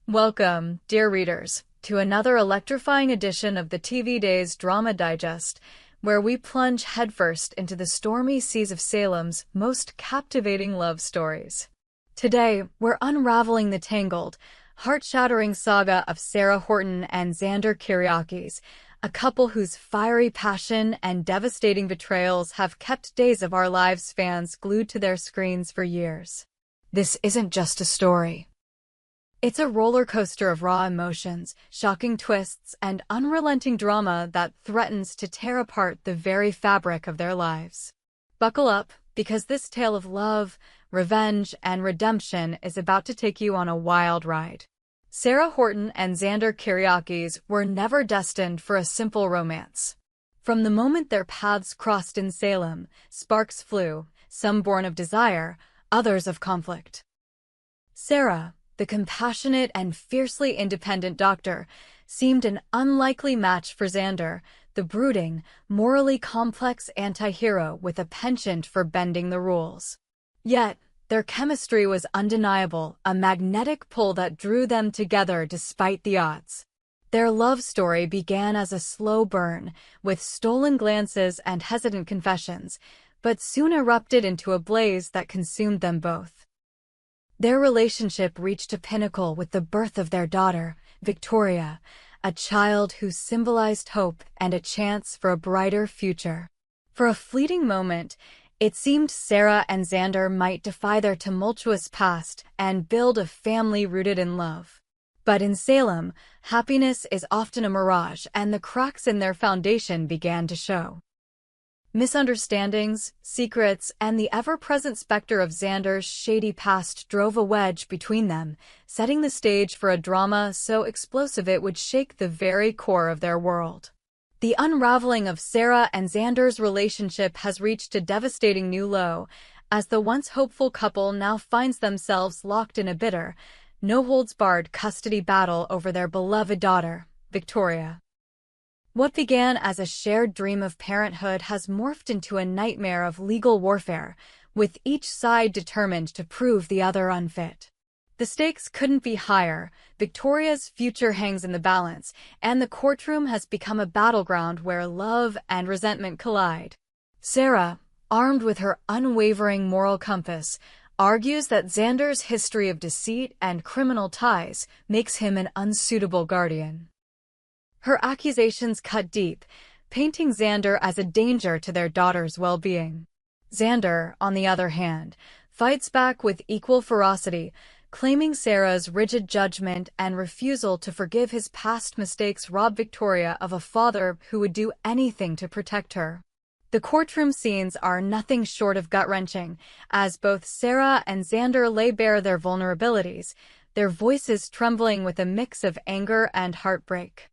Welcome, dear readers, to another electrifying edition of the TV Days Drama Digest, where we plunge headfirst into the stormy seas of Salem's most captivating love stories. Today, we're unraveling the tangled, heart-shattering saga of Sarah Horton and Xander Kyriakis, a couple whose fiery passion and devastating betrayals have kept Days of Our Lives fans glued to their screens for years. This isn't just a story. It's a roller coaster of raw emotions, shocking twists, and unrelenting drama that threatens to tear apart the very fabric of their lives. Buckle up, because this tale of love, revenge, and redemption is about to take you on a wild ride. Sarah Horton and Xander Kyriakis were never destined for a simple romance. From the moment their paths crossed in Salem, sparks flew, some born of desire, others of conflict. Sarah, the compassionate and fiercely independent doctor, seemed an unlikely match for Xander, the brooding, morally complex anti-hero with a penchant for bending the rules. Yet, their chemistry was undeniable, a magnetic pull that drew them together despite the odds. Their love story began as a slow burn, with stolen glances and hesitant confessions, but soon erupted into a blaze that consumed them both. Their relationship reached a pinnacle with the birth of their daughter, Victoria, a child who symbolized hope and a chance for a brighter future. For a fleeting moment, it seemed Sarah and Xander might defy their tumultuous past and build a family rooted in love. But in Salem, happiness is often a mirage, and the cracks in their foundation began to show. Misunderstandings, secrets, and the ever-present specter of Xander's shady past drove a wedge between them, setting the stage for a drama so explosive it would shake the very core of their world. The unraveling of Sarah and Xander's relationship has reached a devastating new low, as the once hopeful couple now finds themselves locked in a bitter, no-holds-barred custody battle over their beloved daughter, Victoria. What began as a shared dream of parenthood has morphed into a nightmare of legal warfare, with each side determined to prove the other unfit. The stakes couldn't be higher. Victoria's future hangs in the balance, and the courtroom has become a battleground where love and resentment collide. Sarah, armed with her unwavering moral compass, argues that Xander's history of deceit and criminal ties makes him an unsuitable guardian. Her accusations cut deep, painting Xander as a danger to their daughter's well-being. Xander, on the other hand, fights back with equal ferocity, claiming Sarah's rigid judgment and refusal to forgive his past mistakes rob Victoria of a father who would do anything to protect her. The courtroom scenes are nothing short of gut-wrenching, as both Sarah and Xander lay bare their vulnerabilities, their voices trembling with a mix of anger and heartbreak.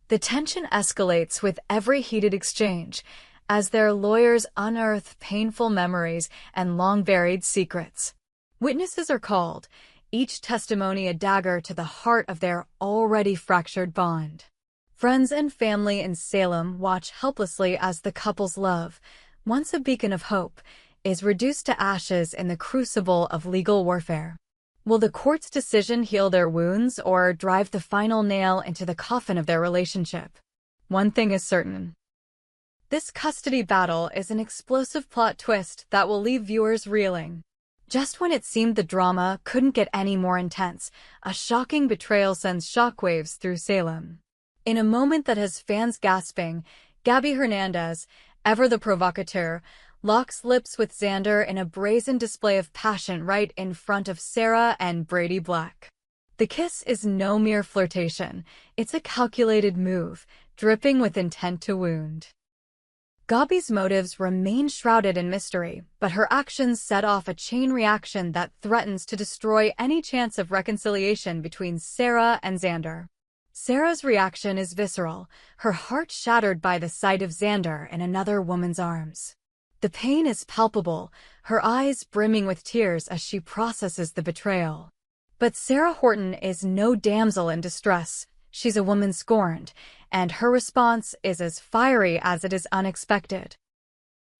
The tension escalates with every heated exchange, as their lawyers unearth painful memories and long-buried secrets. Witnesses are called, each testimony a dagger to the heart of their already fractured bond. Friends and family in Salem watch helplessly as the couple's love, once a beacon of hope, is reduced to ashes in the crucible of legal warfare. Will the court's decision heal their wounds or drive the final nail into the coffin of their relationship? One thing is certain. This custody battle is an explosive plot twist that will leave viewers reeling. Just when it seemed the drama couldn't get any more intense, a shocking betrayal sends shockwaves through Salem. In a moment that has fans gasping, Gabi Hernandez, ever the provocateur, locks lips with Xander in a brazen display of passion right in front of Sarah and Brady Black. The kiss is no mere flirtation, it's a calculated move, dripping with intent to wound. Gabi's motives remain shrouded in mystery, but her actions set off a chain reaction that threatens to destroy any chance of reconciliation between Sarah and Xander. Sarah's reaction is visceral, her heart shattered by the sight of Xander in another woman's arms. The pain is palpable, her eyes brimming with tears as she processes the betrayal. But Sarah Horton is no damsel in distress. She's a woman scorned, and her response is as fiery as it is unexpected.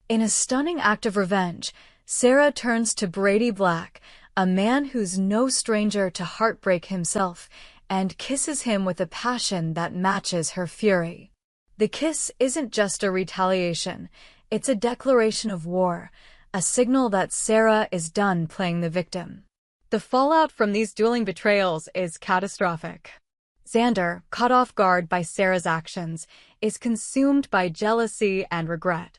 In a stunning act of revenge, Sarah turns to Brady Black, a man who's no stranger to heartbreak himself and kisses him with a passion that matches her fury. The kiss isn't just a retaliation, it's a declaration of war, a signal that Sarah is done playing the victim. The fallout from these dueling betrayals is catastrophic. Xander, caught off guard by Sarah's actions, is consumed by jealousy and regret.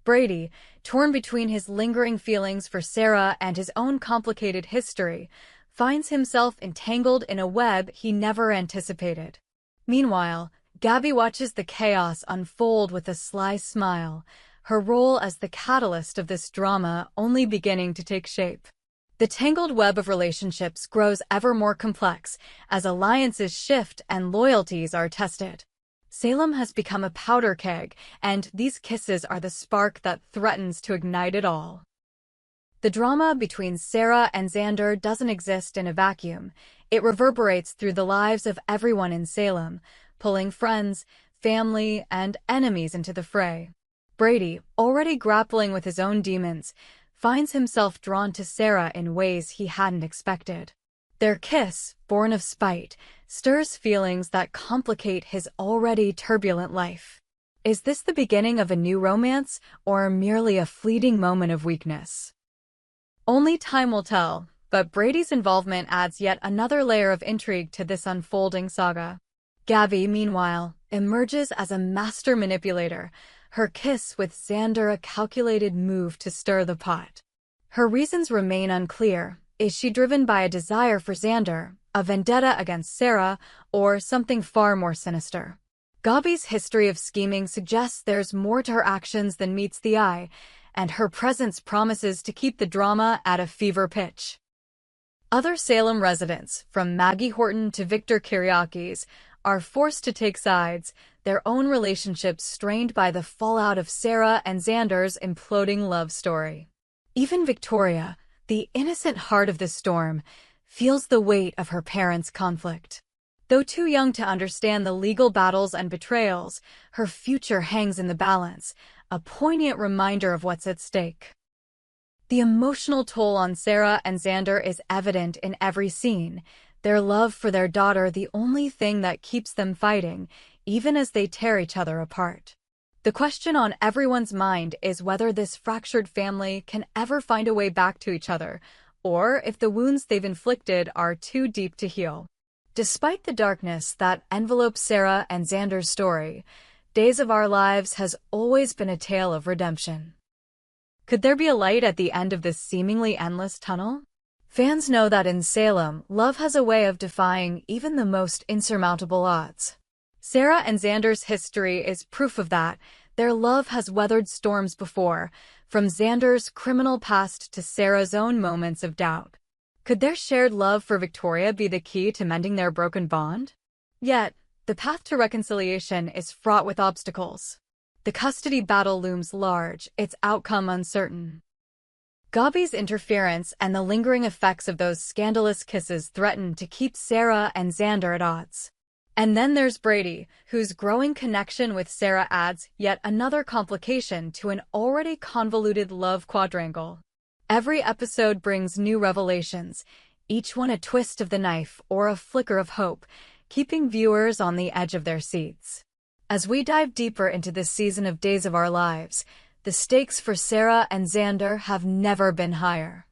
Brady, torn between his lingering feelings for Sarah and his own complicated history, finds himself entangled in a web he never anticipated. Meanwhile, Gabi watches the chaos unfold with a sly smile, her role as the catalyst of this drama only beginning to take shape. The tangled web of relationships grows ever more complex as alliances shift and loyalties are tested. Salem has become a powder keg, and these kisses are the spark that threatens to ignite it all. The drama between Sarah and Xander doesn't exist in a vacuum. It reverberates through the lives of everyone in Salem, pulling friends, family, and enemies into the fray. Brady, already grappling with his own demons, finds himself drawn to Sarah in ways he hadn't expected. Their kiss, born of spite, stirs feelings that complicate his already turbulent life. Is this the beginning of a new romance, or merely a fleeting moment of weakness? Only time will tell, but Brady's involvement adds yet another layer of intrigue to this unfolding saga. Gabi, meanwhile, emerges as a master manipulator, her kiss with Xander a calculated move to stir the pot. Her reasons remain unclear. Is she driven by a desire for Xander, a vendetta against Sarah, or something far more sinister? Gabi's history of scheming suggests there's more to her actions than meets the eye, and her presence promises to keep the drama at a fever pitch. Other Salem residents, from Maggie Horton to Victor Kiriakis, are forced to take sides, their own relationships strained by the fallout of Sarah and Xander's imploding love story. Even Victoria, the innocent heart of the storm, feels the weight of her parents' conflict. Though too young to understand the legal battles and betrayals, her future hangs in the balance, a poignant reminder of what's at stake. The emotional toll on Sarah and Xander is evident in every scene, their love for their daughter the only thing that keeps them fighting, even as they tear each other apart. The question on everyone's mind is whether this fractured family can ever find a way back to each other, or if the wounds they've inflicted are too deep to heal. Despite the darkness that envelopes Sarah and Xander's story, Days of Our Lives has always been a tale of redemption. Could there be a light at the end of this seemingly endless tunnel? Fans know that in Salem, love has a way of defying even the most insurmountable odds. Sarah and Xander's history is proof of that. Their love has weathered storms before, from Xander's criminal past to Sarah's own moments of doubt. Could their shared love for Victoria be the key to mending their broken bond? Yet, the path to reconciliation is fraught with obstacles. The custody battle looms large, its outcome uncertain. Gabi's interference and the lingering effects of those scandalous kisses threaten to keep Sarah and Xander at odds. And then there's Brady, whose growing connection with Sarah adds yet another complication to an already convoluted love quadrangle. Every episode brings new revelations, each one a twist of the knife or a flicker of hope, keeping viewers on the edge of their seats. As we dive deeper into this season of Days of Our Lives, the stakes for Sarah and Xander have never been higher.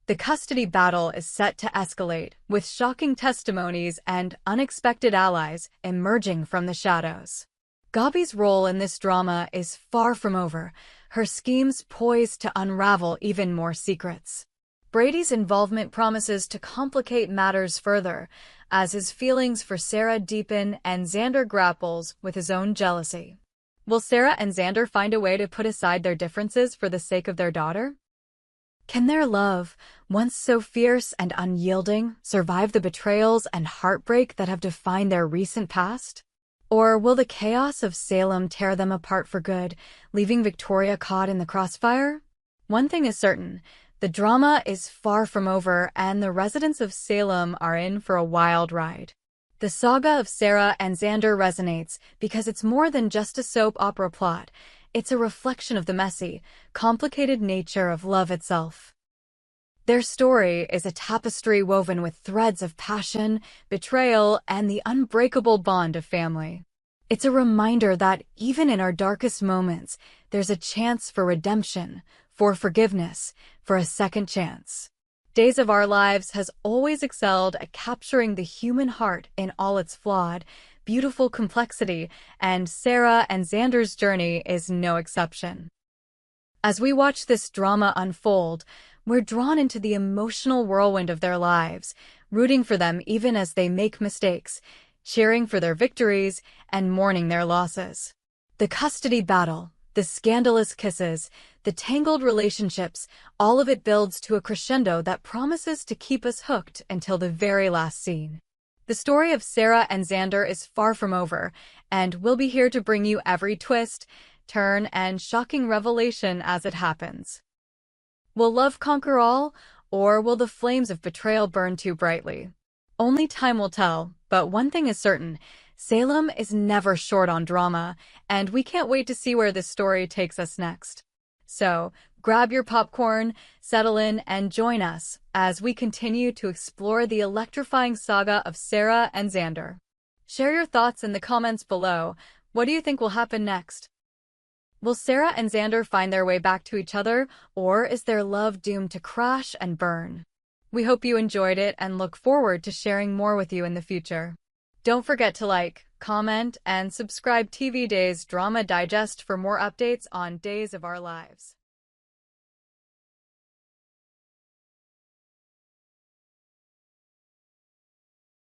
The custody battle is set to escalate, with shocking testimonies and unexpected allies emerging from the shadows. Gabi's role in this drama is far from over, her schemes poised to unravel even more secrets. Brady's involvement promises to complicate matters further, as his feelings for Sarah deepen and Xander grapples with his own jealousy. Will Sarah and Xander find a way to put aside their differences for the sake of their daughter? Can their love, once so fierce and unyielding, survive the betrayals and heartbreak that have defined their recent past? Or will the chaos of Salem tear them apart for good, leaving Victoria caught in the crossfire? One thing is certain, the drama is far from over and the residents of Salem are in for a wild ride. The saga of Sarah and Xander resonates because it's more than just a soap opera plot. It's a reflection of the messy, complicated nature of love itself. Their story is a tapestry woven with threads of passion, betrayal, and the unbreakable bond of family. It's a reminder that even in our darkest moments, there's a chance for redemption, for forgiveness, for a second chance. Days of Our Lives has always excelled at capturing the human heart in all its flawed, beautiful complexity, and Sarah and Xander's journey is no exception. As we watch this drama unfold, we're drawn into the emotional whirlwind of their lives, rooting for them even as they make mistakes, cheering for their victories, and mourning their losses. The custody battle, the scandalous kisses, the tangled relationships, all of it builds to a crescendo that promises to keep us hooked until the very last scene. The story of Sarah and Xander is far from over, and we'll be here to bring you every twist, turn, and shocking revelation as it happens. Will love conquer all, or will the flames of betrayal burn too brightly? Only time will tell, but one thing is certain, Salem is never short on drama, and we can't wait to see where this story takes us next. So, grab your popcorn, settle in, and join us as we continue to explore the electrifying saga of Sarah and Xander. Share your thoughts in the comments below. What do you think will happen next? Will Sarah and Xander find their way back to each other, or is their love doomed to crash and burn? We hope you enjoyed it and look forward to sharing more with you in the future. Don't forget to like, comment, and subscribe TV Days Drama Digest for more updates on Days of Our Lives.